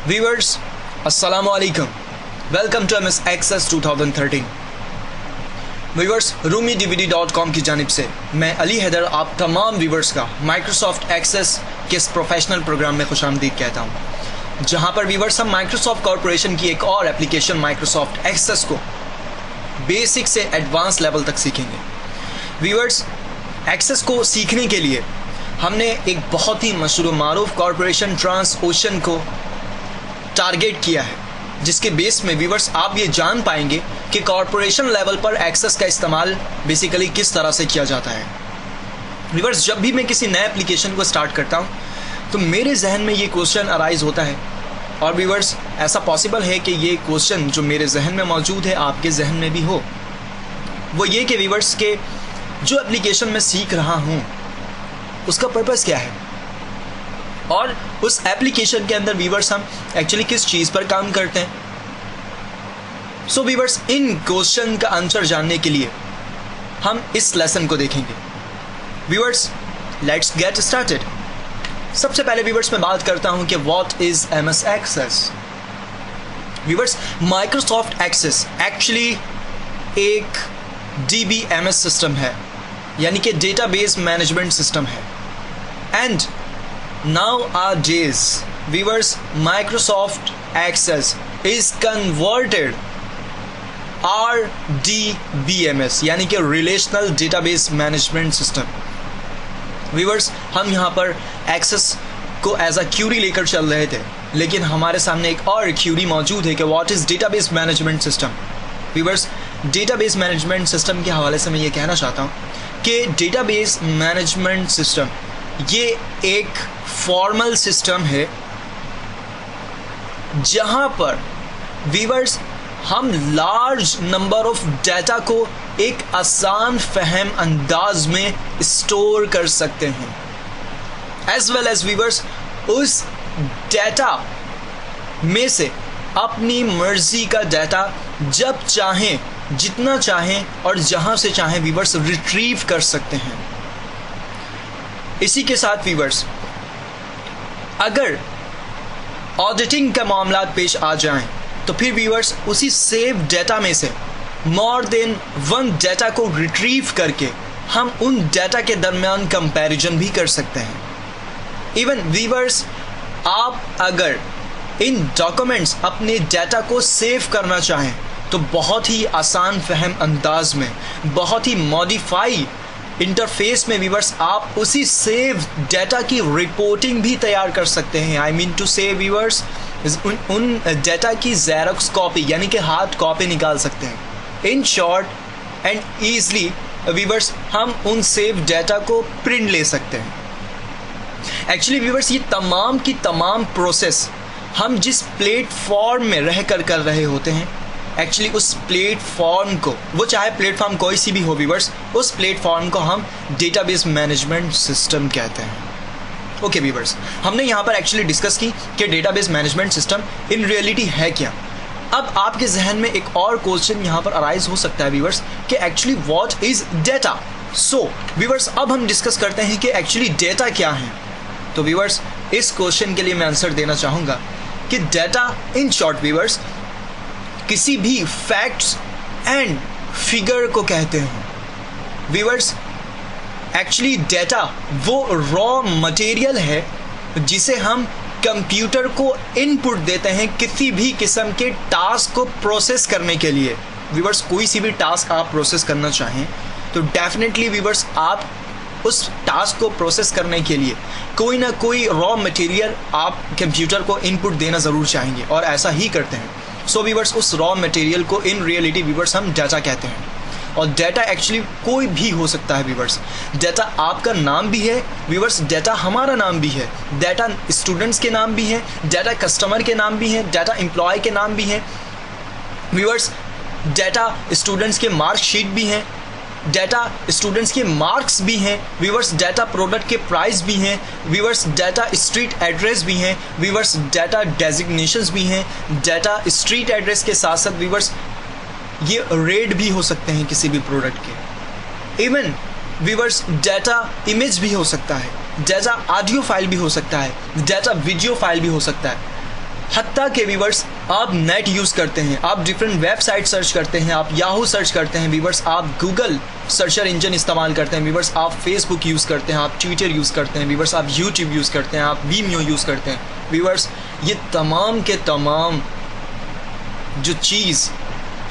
Viewers अस्सलामु अलैकुम, welcome to MS Access 2013। Viewers RumiDVD.com की जानिब से मैं अली हैदर आप तमाम व्यूअर्स का माइक्रोसॉफ्ट एक्सेस के इस प्रोफेशनल प्रोग्राम में खुशामदीद कहता हूँ, जहाँ पर व्यूअर्स हम माइक्रोसॉफ्ट कॉरपोरेशन की एक और एप्लीकेशन माइक्रोसॉफ्ट एक्सेस को बेसिक से एडवांस लेवल तक सीखेंगे। व्यूअर्स एक्सेस को सीखने के लिए हमने एक बहुत ही मशहूर मारूफ कॉरपोरेशन ट्रांसओशन को टारगेट किया है, जिसके बेस में व्यूअर्स आप ये जान पाएंगे कि कॉरपोरेशन लेवल पर एक्सेस का इस्तेमाल बेसिकली किस तरह से किया जाता है। व्यूअर्स जब भी मैं किसी नए एप्लीकेशन को स्टार्ट करता हूँ तो मेरे जहन में ये क्वेश्चन अराइज होता है, और व्यूअर्स ऐसा पॉसिबल है कि ये क्वेश्चन जो मेरे जहन में मौजूद है आपके जहन में भी हो। वो ये कि व्यूअर्स के जो एप्लीकेशन मैं सीख रहा हूँ उसका पर्पस क्या है, और उस एप्लीकेशन के अंदर व्यूअर्स हम एक्चुअली किस चीज़ पर काम करते हैं। सो व्यूअर्स इन क्वेश्चन का आंसर जानने के लिए हम इस लेसन को देखेंगे। Viewers let's get started. सबसे पहले व्यूअर्स मैं बात करता हूं कि what is MS Access। Viewers Microsoft Access actually एक DBMS सिस्टम है, यानी कि डेटाबेस मैनेजमेंट सिस्टम है। And nowadays viewers Microsoft Access is converted RDBMS यानी कि Relational Database Management System। viewers हम यहाँ पर Access को एज अ क्यूरी लेकर चल रहे थे, लेकिन हमारे सामने एक और क्यूरी मौजूद है कि what is database management system. viewers database management system के हवाले से मैं ये कहना चाहता हूँ कि डेटाबेस मैनेजमेंट सिस्टम ये एक फॉर्मल सिस्टम है जहां पर व्यूअर्स हम लार्ज नंबर ऑफ डाटा को एक आसान फहम अंदाज में स्टोर कर सकते हैं, एज वेल एज व्यूअर्स उस डाटा में से अपनी मर्जी का डाटा जब चाहें, जितना चाहें और जहां से चाहें व्यूअर्स रिट्रीव कर सकते हैं। इसी के साथ व्यूअर्स अगर ऑडिटिंग का मामला पेश आ जाएं तो फिर व्यूअर्स उसी सेव डाटा में से मोर देन वन डाटा को रिट्रीव करके हम उन डाटा के दरमियान कंपैरिजन भी कर सकते हैं। इवन व्यूअर्स आप अगर इन डॉक्यूमेंट्स अपने डाटा को सेव करना चाहें तो बहुत ही आसान फहम अंदाज में, बहुत ही मॉडिफाई इंटरफेस में व्यूअर्स आप उसी सेव डाटा की रिपोर्टिंग भी तैयार कर सकते हैं। आई मीन टू से व्यूअर्स उन डाटा की ज़ेरॉक्स कॉपी यानी कि हार्ड कॉपी निकाल सकते हैं। In short and easily viewers हम उन सेव डाटा को प्रिंट ले सकते हैं। एक्चुअली व्यूअर्स ये तमाम की तमाम प्रोसेस हम जिस प्लेटफॉर्म में रह कर रहे होते हैं, एक्चुअली उस प्लेटफॉर्म को, वो चाहे प्लेटफॉर्म कोई सी भी हो व्यूअर्स, उस प्लेटफॉर्म को हम डेटाबेस मैनेजमेंट सिस्टम कहते हैं। ओके व्यूअर्स हमने यहाँ पर एक्चुअली डिस्कस की कि database management system in reality है क्या। अब आपके जहन में एक और क्वेश्चन यहाँ पर अराइज हो सकता है व्यूअर्स कि actually what is data. So viewers अब हम डिस्कस करते हैं कि एक्चुअली डेटा क्या है। तो व्यूअर्स इस क्वेश्चन के लिए मैं आंसर देना चाहूँगा कि डेटा इन शॉर्ट व्यूअर्स किसी भी फैक्ट्स एंड फिगर को कहते हैं। व्यूअर्स एक्चुअली डेटा वो रॉ मटेरियल है जिसे हम कंप्यूटर को इनपुट देते हैं किसी भी किस्म के टास्क को प्रोसेस करने के लिए। व्यूअर्स कोई सी भी टास्क आप प्रोसेस करना चाहें तो डेफिनेटली व्यूअर्स आप उस टास्क को प्रोसेस करने के लिए कोई ना कोई रॉ मटेरियल आप कंप्यूटर को इनपुट देना ज़रूर चाहेंगे, और ऐसा ही करते हैं। सो व्यूअर्स उस रॉ मटेरियल को इन रियलिटी व्यूअर्स हम डाटा कहते हैं, और डाटा एक्चुअली कोई भी हो सकता है व्यूअर्स। डाटा आपका नाम भी है व्यूअर्स, डाटा हमारा नाम भी है, डाटा स्टूडेंट्स के नाम भी है, डाटा कस्टमर के नाम भी है, डाटा एम्प्लॉय के नाम भी है व्यूअर्स, डाटा स्टूडेंट्स के मार्कशीट भी हैं, डाटा स्टूडेंट्स के मार्क्स भी हैं व्यूअर्स, डाटा प्रोडक्ट के प्राइस भी हैं व्यूअर्स, डाटा स्ट्रीट एड्रेस भी हैं व्यूअर्स, डाटा डेजिग्नेशंस भी हैं। डाटा स्ट्रीट एड्रेस के साथ साथ व्यूअर्स ये रेट भी हो सकते हैं किसी भी प्रोडक्ट के। इवन व्यूअर्स डाटा इमेज भी हो सकता है, डाटा ऑडियो फाइल भी हो सकता है, डाटा वीडियो फाइल भी हो सकता है। हत्ता के व्यूवर्स आप नेट यूज़ करते हैं, आप डिफरेंट वेबसाइट सर्च करते हैं, आप याहू सर्च करते हैं व्यूवर्स, आप गूगल सर्चर इंजन इस्तेमाल करते हैं व्यूवर्स, आप फेसबुक यूज़ करते हैं, आप ट्विटर यूज़ करते हैं व्यूवर्स, आप यूट्यूब यूज़ करते हैं, आप वीमियो यूज़ करते हैं व्यूवर्स। ये तमाम के तमाम जो चीज़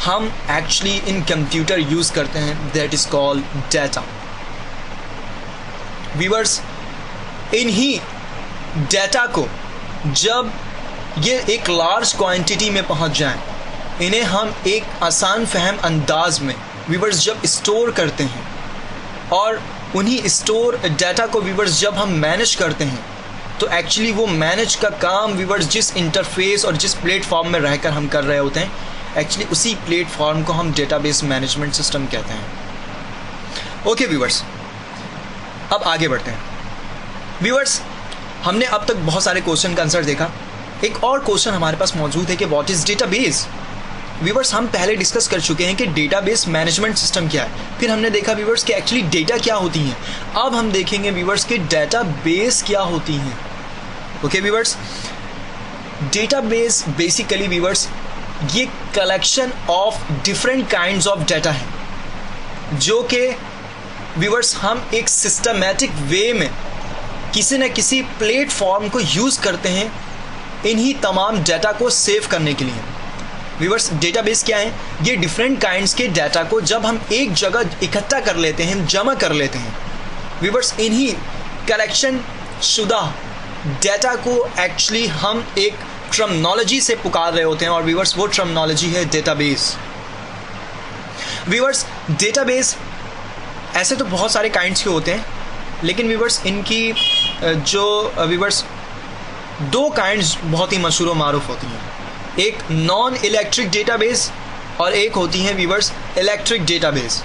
हम एक्चुअली इन कंप्यूटर यूज़ करते हैं that is called data viewers. इन्हीं डाटा को जब ये एक लार्ज क्वांटिटी में पहुंच जाएं, इन्हें हम एक आसान फहम अंदाज में व्यूवर्स जब स्टोर करते हैं और उन्हीं स्टोर डाटा को व्यूवर्स जब हम मैनेज करते हैं, तो एक्चुअली वो मैनेज का काम व्यूवर्स जिस इंटरफेस और जिस प्लेटफॉर्म में रहकर हम कर रहे होते हैं, एक्चुअली उसी प्लेटफॉर्म को हम डेटाबेस मैनेजमेंट सिस्टम कहते हैं। ओके व्यूवर्स, अब आगे बढ़ते हैं व्यूवर्स। हमने अब तक बहुत सारे क्वेश्चन का आंसर देखा। एक और क्वेश्चन हमारे पास मौजूद है कि व्हाट इज डेटाबेस। व्यूवर्स हम पहले डिस्कस कर चुके हैं कि डेटाबेस मैनेजमेंट सिस्टम क्या है, फिर हमने देखा व्यूवर्स कि एक्चुअली डेटा क्या होती हैं। अब हम देखेंगे व्यूवर्स कि डेटाबेस क्या होती हैं। Okay viewers, database basically viewers ये collection of different kinds of data है जो कि व्यूवर्स हम एक सिस्टमैटिक वे में किसी न किसी प्लेटफॉर्म को यूज़ करते हैं इन्हीं तमाम डाटा को सेव करने के लिए। व्यूवर्स डेटाबेस क्या है? ये डिफरेंट काइंड्स के डाटा को जब हम एक जगह इकट्ठा कर लेते हैं, जमा कर लेते हैं व्यूवर्स, इन्हीं कलेक्शन शुदा डाटा को एक्चुअली हम एक टर्मिनोलॉजी से पुकार रहे होते हैं और व्यूवर्स वो टर्मिनोलॉजी है डेटाबेस। व्यूवर्स डेटाबेस ऐसे तो बहुत सारे काइंड्स के होते हैं, लेकिन व्यूवर्स इनकी जो व्यूवर्स दो काइंड्स बहुत ही मशहूर और मारूफ होती हैं। एक नॉन इलेक्ट्रिक डेटाबेस और एक होती है व्यूवर्स इलेक्ट्रिक डेटाबेस।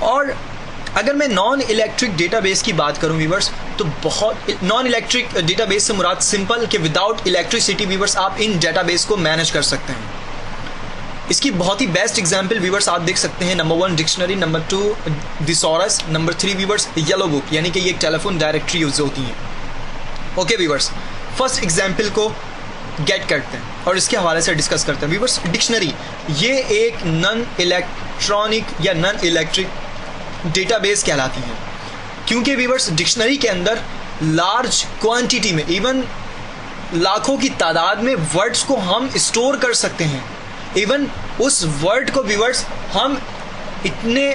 और अगर मैं नॉन इलेक्ट्रिक डेटाबेस की बात करूं व्यूवर्स, तो बहुत नॉन इलेक्ट्रिक डेटाबेस से मुराद सिंपल कि विदाउट इलेक्ट्रिसिटी व्यूवर्स आप इन डेटाबेस को मैनेज कर सकते हैं। इसकी बहुत ही बेस्ट एग्जांपल व्यूवर्स आप देख सकते हैं। Number 1 dictionary, number 2 thesaurus, number 3 viewers yellow book, यानी कि ये टेलीफोन डायरेक्टरी यूज होती है। ओके व्यूवर्स, फर्स्ट एग्जांपल को गेट करते हैं और इसके हवाले से डिस्कस करते हैं। व्यूवर्स डिक्शनरी ये एक नॉन इलेक्ट्रॉनिक या नॉन इलेक्ट्रिक डेटाबेस कहलाती है, क्योंकि व्यूवर्स डिक्शनरी के अंदर लार्ज क्वांटिटी में, इवन लाखों की तादाद में वर्ड्स को हम स्टोर कर सकते हैं। इवन उस वर्ड को व्यूवर्स हम इतने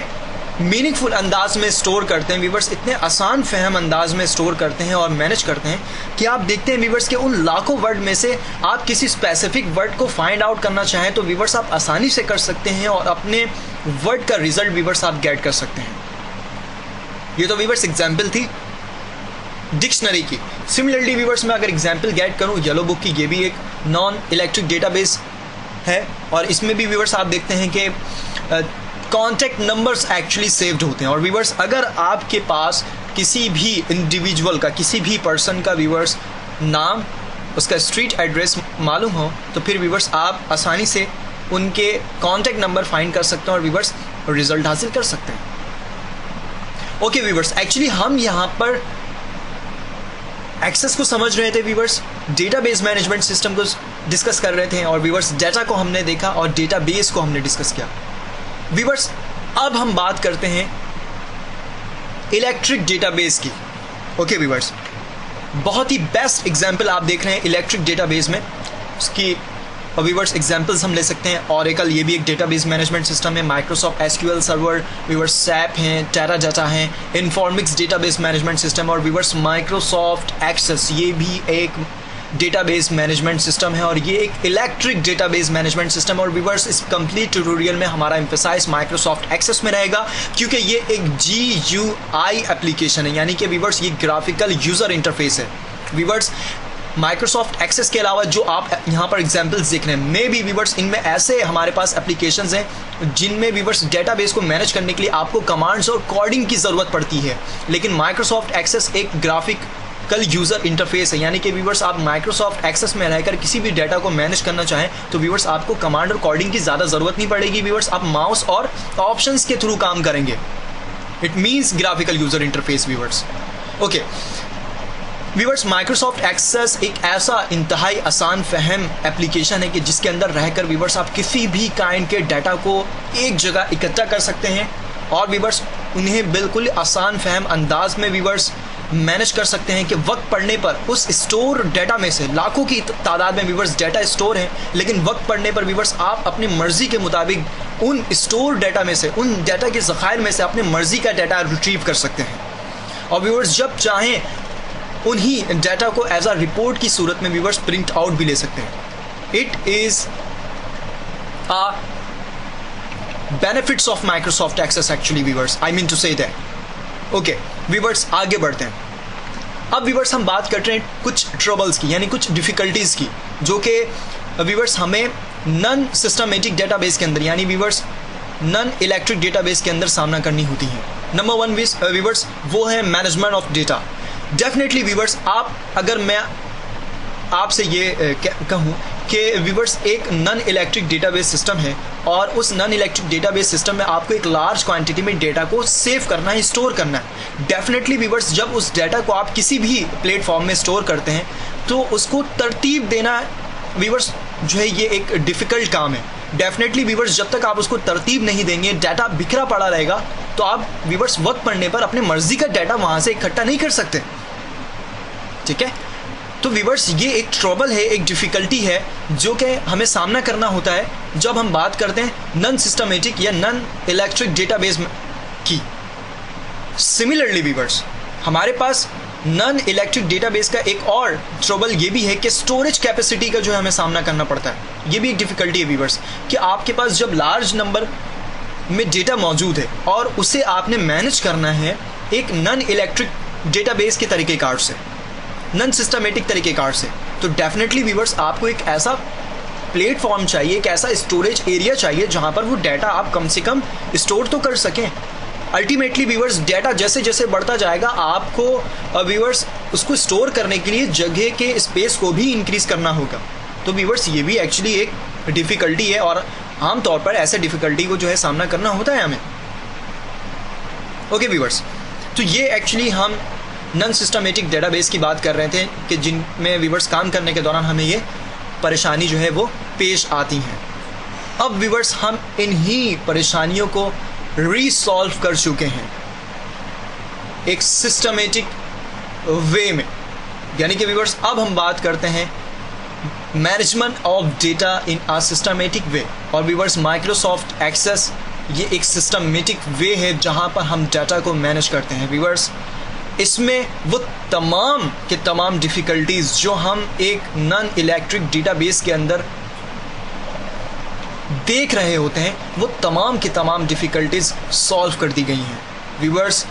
मीनिंगफुल अंदाज में स्टोर करते हैं व्यूवर्स, इतने आसान फहम अंदाज में स्टोर करते हैं और मैनेज करते हैं कि आप देखते हैं व्यूवर्स के उन लाखों वर्ड में से आप किसी स्पेसिफिक वर्ड को फाइंड आउट करना चाहें तो व्यूवर्स आप आसानी से कर सकते हैं और अपने वर्ड का रिजल्ट व्यूवर्स आप गेट कर सकते हैं। ये तो व्यूवर्स एग्जाम्पल थी डिक्शनरी की। सिमिलरली व्यूवर्स मैं अगर एग्जाम्पल गेट करूँ येलो बुक की, ये भी एक नॉन इलेक्ट्रिक डेटाबेस है और इसमें भी व्यूवर्स आप देखते हैं कि कॉन्टैक्ट नंबर्स एक्चुअली सेव्ड होते हैं। और व्यूवर्स अगर आपके पास किसी भी इंडिविजुअल का, किसी भी पर्सन का व्यूवर्स नाम, उसका स्ट्रीट एड्रेस मालूम हो तो फिर व्यूवर्स आप आसानी से उनके कॉन्टैक्ट नंबर फाइंड कर सकते हैं और व्यूवर्स रिजल्ट हासिल कर सकते हैं। ओके व्यूवर्स, एक्चुअली हम यहाँ पर एक्सेस को समझ रहे थे व्यूवर्स, डेटाबेस मैनेजमेंट सिस्टम को डिस्कस कर रहे थे और व्यूवर्स डाटा को हमने देखा और डेटाबेस को हमने डिस्कस किया। व्यूवर्स अब हम बात करते हैं इलेक्ट्रिक डेटाबेस की। ओके व्यूवर्स, बहुत ही बेस्ट एग्जांपल आप देख रहे हैं इलेक्ट्रिक डेटाबेस में। उसकी व्यूवर्स एग्जांपल्स हम ले सकते हैं ओरेकल, ये भी एक डेटाबेस मैनेजमेंट सिस्टम है। Microsoft SQL server, viewers SAP हैं, टेराडाटा हैं, इन्फॉर्मिक्स डेटाबेस मैनेजमेंट सिस्टम और व्यूवर्स माइक्रोसॉफ्ट एक्सेस, ये भी एक डेटाबेस मैनेजमेंट सिस्टम है और ये एक इलेक्ट्रिक डेटाबेस मैनेजमेंट सिस्टम। और व्यूवर्स इस कंप्लीट ट्यूटोरियल में हमारा एम्फेसाइज माइक्रोसॉफ्ट एक्सेस में रहेगा, क्योंकि ये एक GUI एप्लीकेशन है, यानी कि व्यूवर्स ये ग्राफिकल यूजर इंटरफेस है। व्यूवर्स माइक्रोसॉफ्ट एक्सेस के अलावा जो आप यहाँ पर एग्जाम्पल्स देख रहे हैं, मे बी व्यूवर्स इनमें ऐसे हमारे पास एप्लीकेशंस हैं जिनमें व्यूवर्स डेटाबेस को मैनेज करने के लिए आपको कमांड्स और कोडिंग की ज़रूरत पड़ती है, लेकिन माइक्रोसॉफ्ट एक्सेस एक ग्राफिकल यूज़र इंटरफेस है, यानी कि व्यूवर्स आप माइक्रोसॉफ्ट एक्सेस में रहकर किसी भी डाटा को मैनेज करना चाहें तो व्यूवर्स आपको कमांड और कोडिंग की ज़्यादा ज़रूरत नहीं पड़ेगी। व्यूवर्स आप माउस और ऑप्शंस के थ्रू काम करेंगे। It means graphical user interface viewers. Okay viewers, Microsoft Access एक ऐसा इंतहाई आसान फहम एप्लीकेशन है कि जिसके अंदर रहकर व्यूअर्स आप किसी भी काइंड के डाटा को एक जगह इकट्ठा कर सकते हैं और व्यूअर्स उन्हें बिल्कुल आसान फहम अंदाज में व्यूअर्स मैनेज कर सकते हैं कि वक्त पड़ने पर उस स्टोर डाटा में से लाखों की तादाद में व्यूअर्स डाटा स्टोर है, लेकिन वक्त पड़ने पर व्यूअर्स आप अपनी मर्जी के मुताबिक उन स्टोर डाटा में से, उन डाटा के ज़खायर में से अपनी मर्जी का डाटा रिट्रीव कर सकते हैं और व्यूअर्स जब चाहें उन्हीं डाटा को एज अ रिपोर्ट की सूरत में व्यूअर्स प्रिंट आउट भी ले सकते हैं। It is a benefits of Microsoft Access actually viewers, I mean to say that. Okay viewers, आगे बढ़ते हैं। अब व्यूअर्स हम बात करते हैं कुछ ट्रबल्स की, यानी कुछ डिफ़िकल्टीज़ की, जो कि व्यूअर्स हमें नॉन सिस्टमेटिक डेटाबेस के अंदर, यानी व्यूअर्स नॉन इलेक्ट्रिक डेटाबेस के अंदर सामना करनी होती है। नंबर वन व्यूअर्स वो है management of data. Definitely viewers, अगर मैं आपसे ये कहूँ कि व्यूअर्स एक नॉन इलेक्ट्रिक डेटाबेस सिस्टम है और उस नॉन इलेक्ट्रिक डेटाबेस सिस्टम में आपको एक लार्ज क्वांटिटी में डेटा को सेव करना है, स्टोर करना है। डेफिनेटली व्यूअर्स, जब उस डेटा को आप किसी भी प्लेटफॉर्म में स्टोर करते हैं तो उसको तरतीब देना व्यूअर्स जो है ये एक डिफ़िकल्ट काम है। डेफिनेटली व्यूअर्स, जब तक आप उसको तरतीब नहीं देंगे, डाटा बिखरा पड़ा रहेगा, तो आप व्यूअर्स वक्त पड़ने पर अपने मर्जी का डाटा वहाँ से इकट्ठा नहीं कर सकते। ठीक है, तो व्यूअर्स ये एक ट्रबल है, एक डिफ़िकल्टी है जो कि हमें सामना करना होता है जब हम बात करते हैं नॉन सिस्टमेटिक या नॉन इलेक्ट्रिक डेटाबेस की। सिमिलरली व्यूअर्स, हमारे पास नॉन इलेक्ट्रिक डेटाबेस का एक और ट्रबल ये भी है कि स्टोरेज कैपेसिटी का जो है हमें सामना करना पड़ता है। ये भी एक डिफ़िकल्टी है व्यूअर्स कि आपके पास जब लार्ज नंबर में डेटा मौजूद है और उसे आपने मैनेज करना है एक नॉन इलेक्ट्रिक डेटाबेस के तरीक़ेकार से, नॉन सिस्टमेटिक तरीक़ेकार से, तो डेफिनेटली व्यूअर्स आपको एक ऐसा प्लेटफॉर्म चाहिए, एक ऐसा स्टोरेज एरिया चाहिए जहां पर वो डाटा आप कम से कम स्टोर तो कर सकें। अल्टीमेटली व्यूअर्स डाटा जैसे जैसे बढ़ता जाएगा आपको व्यूअर्स उसको स्टोर करने के लिए जगह के स्पेस को भी इंक्रीज़ करना होगा। तो व्यूअर्स ये भी एक्चुअली एक डिफ़िकल्टी है और आमतौर पर ऐसे डिफ़िकल्टी को जो है सामना करना होता है हमें। ओके व्यूअर्स, तो ये एक्चुअली हम नॉन सिस्टमेटिक डेटाबेस की बात कर रहे थे कि जिनमें व्यूअर्स काम करने के दौरान हमें ये परेशानी जो है वो पेश आती हैं। अब व्यूअर्स हम इन्हीं परेशानियों को रीसॉल्व कर चुके हैं एक सिस्टमेटिक वे में, यानी कि व्यूअर्स अब हम बात करते हैं management of data in a systematic way. और व्यूअर्स माइक्रोसॉफ्ट एक्सेस ये एक सिस्टमेटिक वे है जहां पर हम डाटा को मैनेज करते हैं। व्यूअर्स इसमें वो तमाम के तमाम डिफ़िकल्टीज़ जो हम एक नॉन इलेक्ट्रिक डेटाबेस के अंदर देख रहे होते हैं, वो तमाम की तमाम डिफ़िकल्टीज़ सॉल्व कर दी गई हैं। व्यूअर्स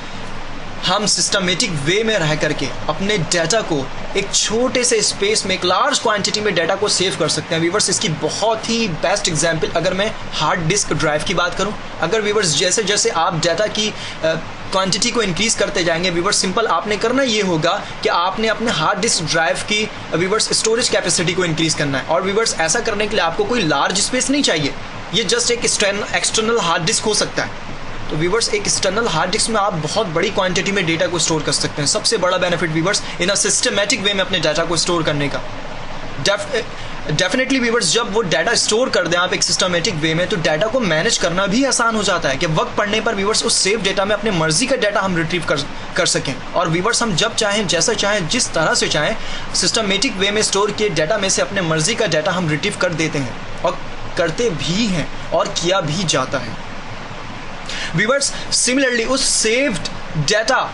हम सिस्टमेटिक वे में रह करके अपने डाटा को एक छोटे से स्पेस में एक लार्ज क्वांटिटी में डाटा को सेव कर सकते हैं। व्यूअर्स इसकी बहुत ही बेस्ट एग्जांपल अगर मैं हार्ड डिस्क ड्राइव की बात करूं, अगर व्यूअर्स जैसे जैसे आप डाटा की क्वांटिटी को इंक्रीज़ करते जाएंगे, व्यूअर्स सिंपल आपने करना ये होगा कि आपने अपने हार्ड डिस्क ड्राइव की व्यूअर्स स्टोरेज कैपेसिटी को इंक्रीज़ करना है। और व्यूअर्स ऐसा करने के लिए आपको कोई लार्ज स्पेस नहीं चाहिए, ये जस्ट एक एक्सटर्नल हार्ड डिस्क हो सकता है। तो व्यूअर्स एक एक्सटर्नल हार्ड डिस्क में आप बहुत बड़ी क्वांटिटी में डेटा को स्टोर कर सकते हैं। सबसे बड़ा benefit viewers in a systematic way में अपने डाटा को स्टोर करने का। डेफिनेटली व्यूअर्स जब वो डाटा स्टोर कर दें आप एक सिस्टमेटिक वे में, तो डाटा को मैनेज करना भी आसान हो जाता है कि वक्त पड़ने पर व्यूअर्स उस सेव डेटा में अपने मर्जी का डाटा हम रिट्रीव कर सकें। और व्यूअर्स हम जब चाहें, जैसा चाहें, जिस तरह से चाहें, सिस्टमेटिक वे में स्टोर किए डाटा में से अपने मर्जी का डाटा हम रिट्रीव कर देते हैं और करते भी हैं और किया भी जाता है। व्यूअर्स सिमिलरली उस सेव्ड डाटा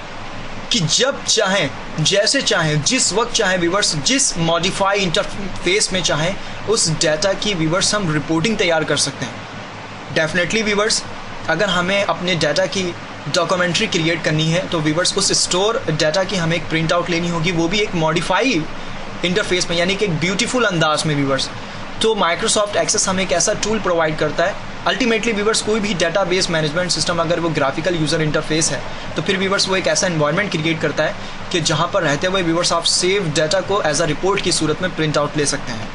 कि जब चाहें, जैसे चाहें, जिस वक्त चाहें व्यूअर्स, जिस मॉडिफाई इंटरफेस में चाहें, उस डाटा की व्यूअर्स हम रिपोर्टिंग तैयार कर सकते हैं। डेफिनेटली व्यूअर्स अगर हमें अपने डाटा की डॉक्यूमेंट्री क्रिएट करनी है तो व्यूअर्स उस स्टोर डाटा की हमें एक प्रिंट आउट लेनी होगी, वो भी एक मॉडिफाई इंटरफेस में, यानी कि एक ब्यूटीफुल अंदाज में व्यूअर्स। तो माइक्रोसॉफ्ट एक्सेस हमें एक ऐसा टूल प्रोवाइड करता है। अल्टीमेटली व्यूअर्स कोई भी डाटाबेस मैनेजमेंट सिस्टम अगर वो ग्राफिकल यूज़र इंटरफेस है तो फिर व्यूअर्स वो एक ऐसा एनवायरनमेंट क्रिएट करता है कि जहां पर रहते हुए व्यूअर्स आप सेव डाटा को एज अ रिपोर्ट की सूरत में प्रिंट आउट ले सकते हैं।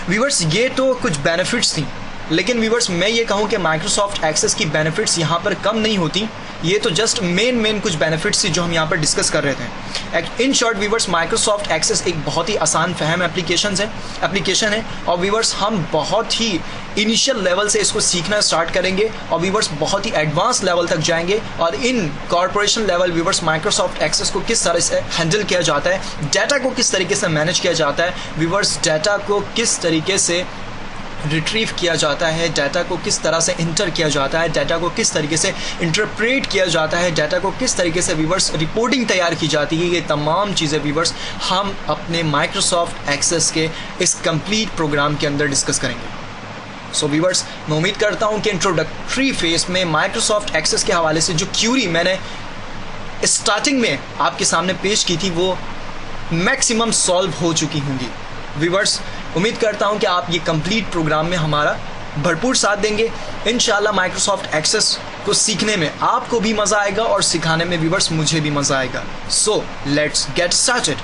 व्यूअर्स ये तो कुछ बेनिफिट्स थी, लेकिन व्यूअर्स मैं ये कहूँ कि माइक्रोसॉफ्ट एक्सेस की बेनिफिट्स यहाँ पर कम नहीं होती। ये तो जस्ट मेन कुछ बेनिफिट्स थी जो हम यहाँ पर डिस्कस कर रहे थे। In short viewers, Microsoft Access एक बहुत ही आसान फहम एप्लीकेशन है और व्यूवर्स हम बहुत ही इनिशियल लेवल से इसको सीखना स्टार्ट करेंगे और व्यूवर्स बहुत ही एडवांस लेवल तक जाएंगे और इन corporation level viewers Microsoft Access को किस तरह से हैंडल किया जाता है, डाटा को किस तरीके से मैनेज किया जाता है, व्यूवर्स डाटा को किस तरीके से रिट्रीव किया जाता है, डाटा को किस तरह से इंटर किया जाता है, डाटा को किस तरीके से इंटरप्रेट किया जाता है, डाटा को किस तरीके से व्यूवर्स रिपोर्टिंग तैयार की जाती है, ये तमाम चीज़ें व्यूवर्स हम अपने माइक्रोसॉफ्ट एक्सेस के इस कंप्लीट प्रोग्राम के अंदर डिस्कस करेंगे। सो व्यूवर्स, मैं उम्मीद करता हूँ कि इंट्रोडक्टरी फेज में माइक्रोसॉफ्ट एक्सेस के हवाले से जो क्यूरी मैंने स्टार्टिंग में आपके सामने पेश की थी वो मैक्सिमम सॉल्व हो चुकी होंगी। व्यूवर्स, उम्मीद करता हूं कि आप ये कंप्लीट प्रोग्राम में हमारा भरपूर साथ देंगे। इंशाल्लाह माइक्रोसॉफ्ट एक्सेस को सीखने में आपको भी मज़ा आएगा और सिखाने में व्यूवर्स मुझे भी मज़ा आएगा। So let's get started.